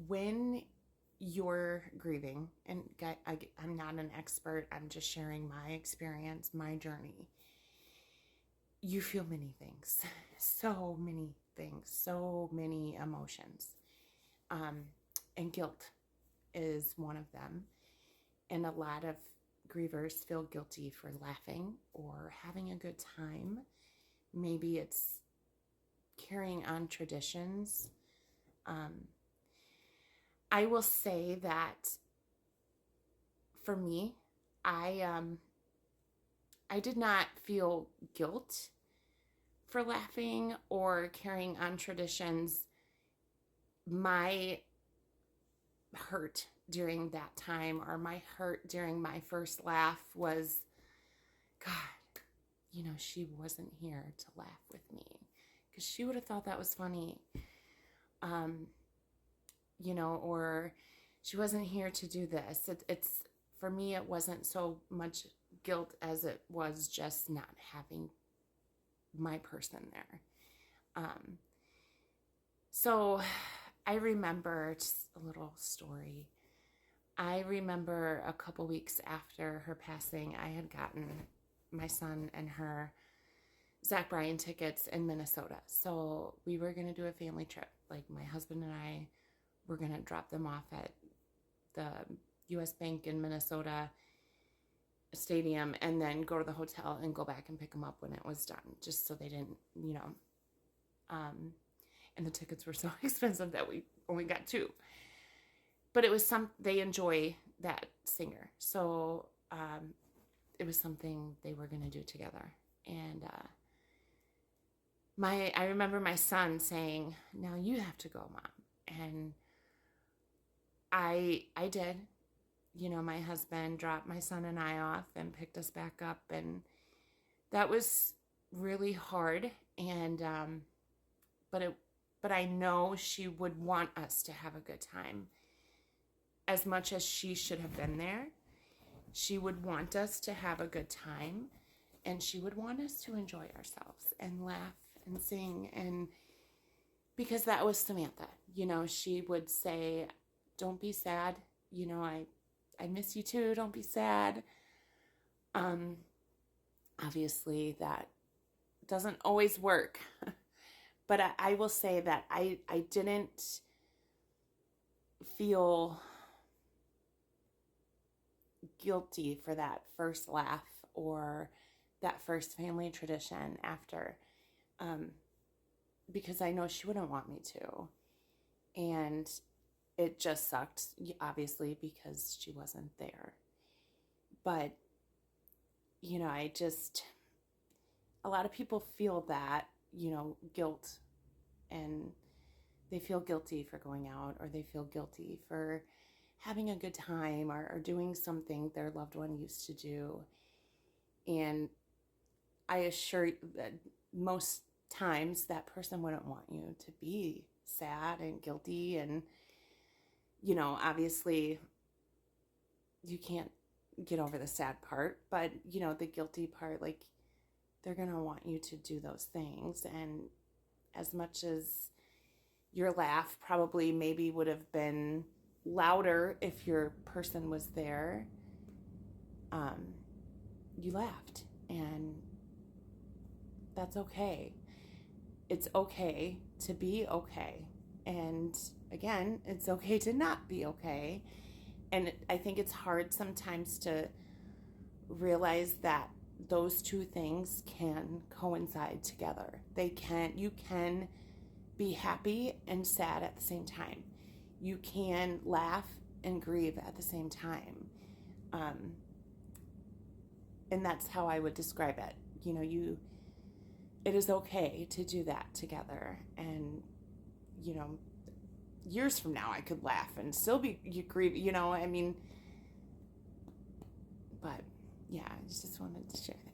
when you're grieving, and I'm not an expert, I'm just sharing my experience, my journey. You feel many things, so many things, so many emotions. And guilt is one of them. And a lot of grievers feel guilty for laughing or having a good time. Maybe it's carrying on traditions. I will say that for me, I did not feel guilt for laughing or carrying on traditions. My hurt during that time, or my hurt during my first laugh, was, God, she wasn't here to laugh with me, because she would have thought that was funny. Or she wasn't here to do this. It's for me, it wasn't so much guilt as it was just not having my person there. So I remember, just a little story. I remember a couple weeks after her passing, I had gotten my son and her Zach Bryan tickets in Minnesota. So we were going to do a family trip. Like, my husband and I were going to drop them off at the U.S. Bank in Minnesota stadium and then go to the hotel and go back and pick them up when it was done, just so they didn't, and the tickets were so expensive that we only got two. But it was they enjoy that singer. So it was something they were going to do together. And I remember my son saying, "Now you have to go, Mom." And I did. My husband dropped my son and I off and picked us back up. And that was really hard. And, but I know she would want us to have a good time. As much as she should have been there, she would want us to have a good time, and she would want us to enjoy ourselves and laugh and sing. And because that was Samantha, she would say, "Don't be sad. I miss you too. Don't be sad." Obviously that doesn't always work, but I will say that I didn't feel guilty for that first laugh or that first family tradition after, because I know she wouldn't want me to. And it just sucked, obviously, because she wasn't there. But, a lot of people feel that, guilt, and they feel guilty for going out, or they feel guilty for having a good time, or doing something their loved one used to do. And I assure you that most times that person wouldn't want you to be sad and guilty. And obviously you can't get over the sad part, but the guilty part, like, they're going to want you to do those things. And as much as your laugh probably maybe would have been louder if your person was there, you laughed, and that's okay. It's okay to be okay. And again, it's okay to not be okay. And I think it's hard sometimes to realize that those two things can coincide together. You can be happy and sad at the same time. You can laugh and grieve at the same time. And that's how I would describe it. It is okay to do that together. And, years from now, I could laugh and still you grieve, but yeah, I just wanted to share that.